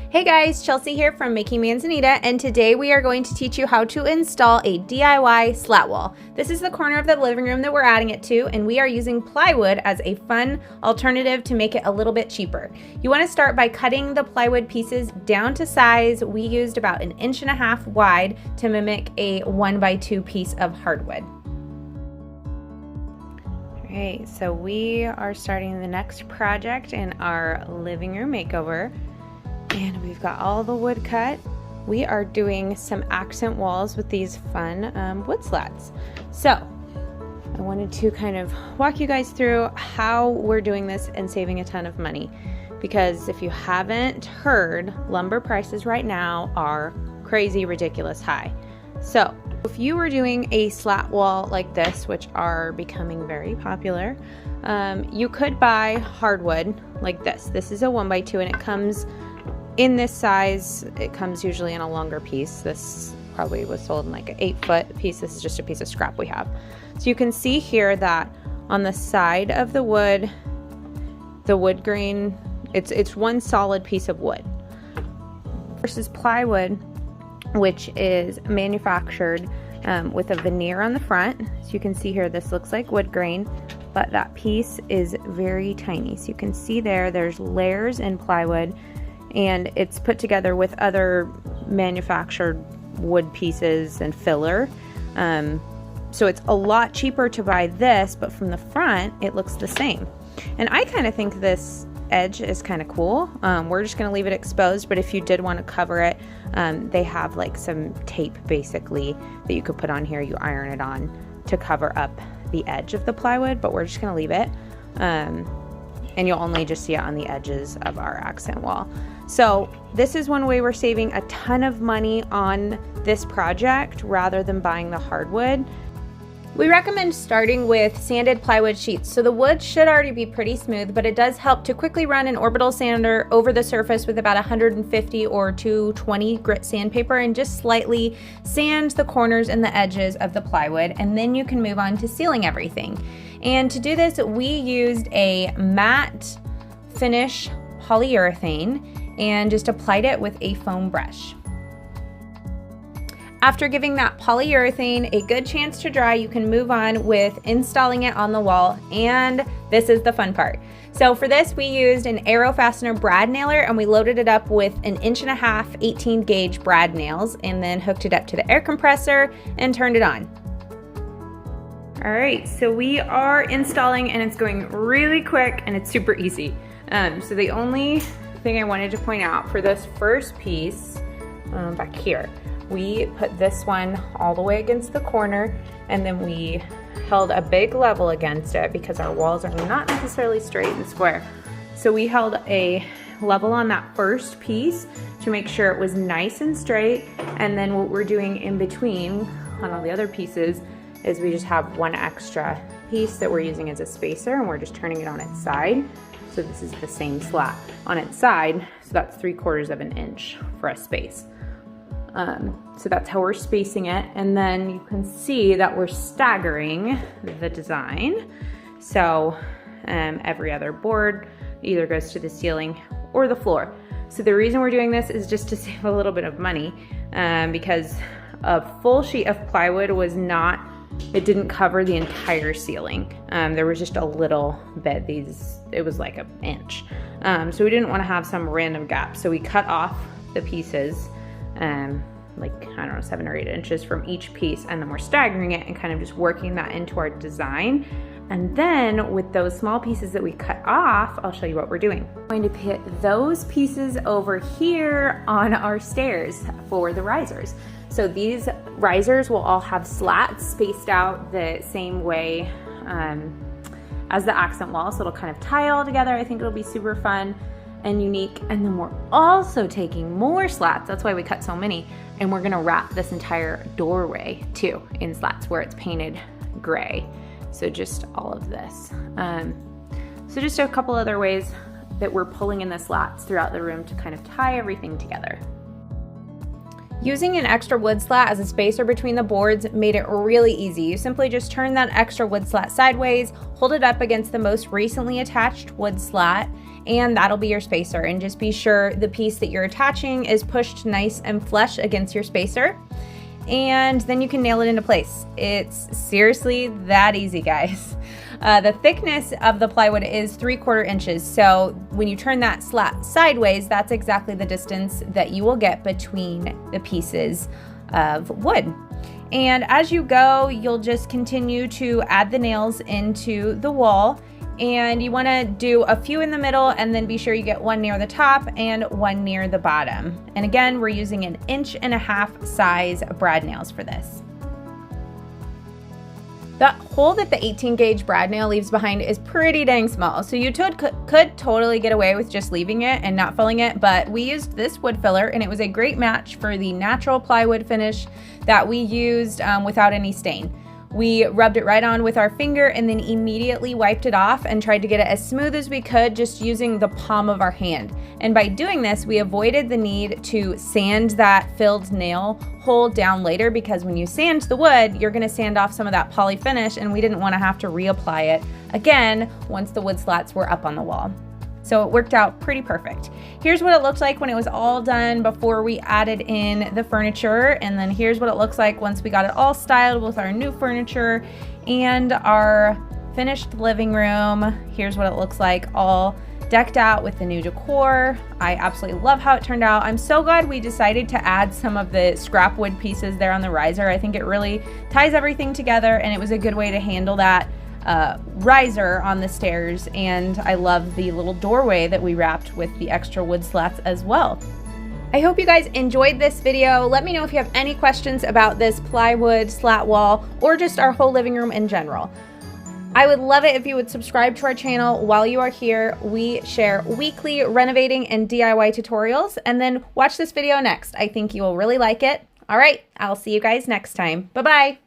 Hey guys, Chelsea here from Making Manzanita, and today we are going to teach you how to install a DIY slat wall. This is the corner of the living room that we're adding it to, and we are using plywood as a fun alternative to make it a little bit cheaper. You want to start by cutting the plywood pieces down to size. We used about 1.5 inches wide to mimic a 1x2 piece of hardwood. Alright, so we are starting the next project in our living room makeover. And we've got all the wood cut. We are doing some accent walls with these fun wood slats. So I wanted to kind of walk you guys through how we're doing this and saving a ton of money. Because if you haven't heard, lumber prices right now are crazy, ridiculous high. So if you were doing a slat wall like this, which are becoming very popular, you could buy hardwood like this. This is a 1x2 and it comes in this size. It comes usually in a longer piece. This probably was sold in like an 8-foot piece. This is just a piece of scrap we have. So you can see here that on the side of the wood grain, it's one solid piece of wood versus plywood, which is manufactured with a veneer on the front. So you can see here, this looks like wood grain, but that piece is very tiny. So you can see there's layers in plywood, and it's put together with other manufactured wood pieces and filler. So it's a lot cheaper to buy this, but from the front, it looks the same. And I kind of think this edge is kind of cool. We're just going to leave it exposed, but if you did want to cover it, they have like some tape basically that you could put on here. You iron it on to cover up the edge of the plywood, but we're just going to leave it. And you'll only just see it on the edges of our accent wall. So this is one way we're saving a ton of money on this project rather than buying the hardwood. We recommend starting with sanded plywood sheets. So the wood should already be pretty smooth, but it does help to quickly run an Orbital sander over the surface with about 150 or 220 grit sandpaper and just slightly sand the corners and the edges of the plywood, and then you can move on to sealing everything. And to do this, we used a matte finish polyurethane and just applied it with a foam brush. After giving that polyurethane a good chance to dry, you can move on with installing it on the wall, and this is the fun part. So for this, we used an arrow fastener brad nailer, and we loaded it up with 1.5 inch 18 gauge brad nails, and then hooked it up to the air compressor and turned it on. All right, so we are installing, and it's going really quick and it's super easy. So the only thing I wanted to point out for this first piece back here, we put this one all the way against the corner, and then we held a big level against it because our walls are not necessarily straight and square. So we held a level on that first piece to make sure it was nice and straight, and then what we're doing in between on all the other pieces is we just have one extra piece that we're using as a spacer, and we're just turning it on its side. So this is the same slat on its side, so that's 3/4 inch for a space. So that's how we're spacing it, and then you can see that we're staggering the design. So every other board either goes to the ceiling or the floor. So the reason we're doing this is just to save a little bit of money, because a full sheet of plywood it didn't cover the entire ceiling. There was just a little bit, it was like 1 inch. So we didn't want to have some random gap. So we cut off the pieces, like, I don't know, 7 or 8 inches from each piece, and then we're staggering it and kind of just working that into our design. And then with those small pieces that we cut off, I'll show you what we're doing. I'm going to put those pieces over here on our stairs for the risers. So these risers will all have slats spaced out the same way as the accent wall, so it'll kind of tie it all together. I think it'll be super fun and unique. And then we're also taking more slats, that's why we cut so many, and we're gonna wrap this entire doorway too in slats where it's painted gray. So just all of this. So just a couple other ways that we're pulling in the slats throughout the room to kind of tie everything together. Using an extra wood slat as a spacer between the boards made it really easy. You simply just turn that extra wood slat sideways, hold it up against the most recently attached wood slat, and that'll be your spacer. And just be sure the piece that you're attaching is pushed nice and flush against your spacer. And then you can nail it into place. It's seriously that easy, guys. The thickness of the plywood is 3/4 inches. So when you turn that slat sideways, that's exactly the distance that you will get between the pieces of wood. And as you go, you'll just continue to add the nails into the wall. And you want to do a few in the middle and then be sure you get one near the top and one near the bottom. And again, we're using an 1.5 inch size brad nails for this. The hole that the 18 gauge brad nail leaves behind is pretty dang small, so you could totally get away with just leaving it and not filling it, but we used this wood filler and it was a great match for the natural plywood finish that we used without any stain. We rubbed it right on with our finger and then immediately wiped it off and tried to get it as smooth as we could just using the palm of our hand. And by doing this, we avoided the need to sand that filled nail hole down later, because when you sand the wood, you're gonna sand off some of that poly finish, and we didn't wanna have to reapply it again once the wood slats were up on the wall. So it worked out pretty perfect. Here's what it looked like when it was all done before we added in the furniture. And then here's what it looks like once we got it all styled with our new furniture and our finished living room. Here's what it looks like all decked out with the new decor. I absolutely love how it turned out. I'm so glad we decided to add some of the scrap wood pieces there on the riser. I think it really ties everything together, and it was a good way to handle that riser on the stairs. And I love the little doorway that we wrapped with the extra wood slats as well. I hope you guys enjoyed this video. Let me know if you have any questions about this plywood slat wall or just our whole living room in general. I would love it if you would subscribe to our channel while you are here. We share weekly renovating and DIY tutorials, and then watch this video next. I think you will really like it. All right, I'll see you guys next time. Bye-bye.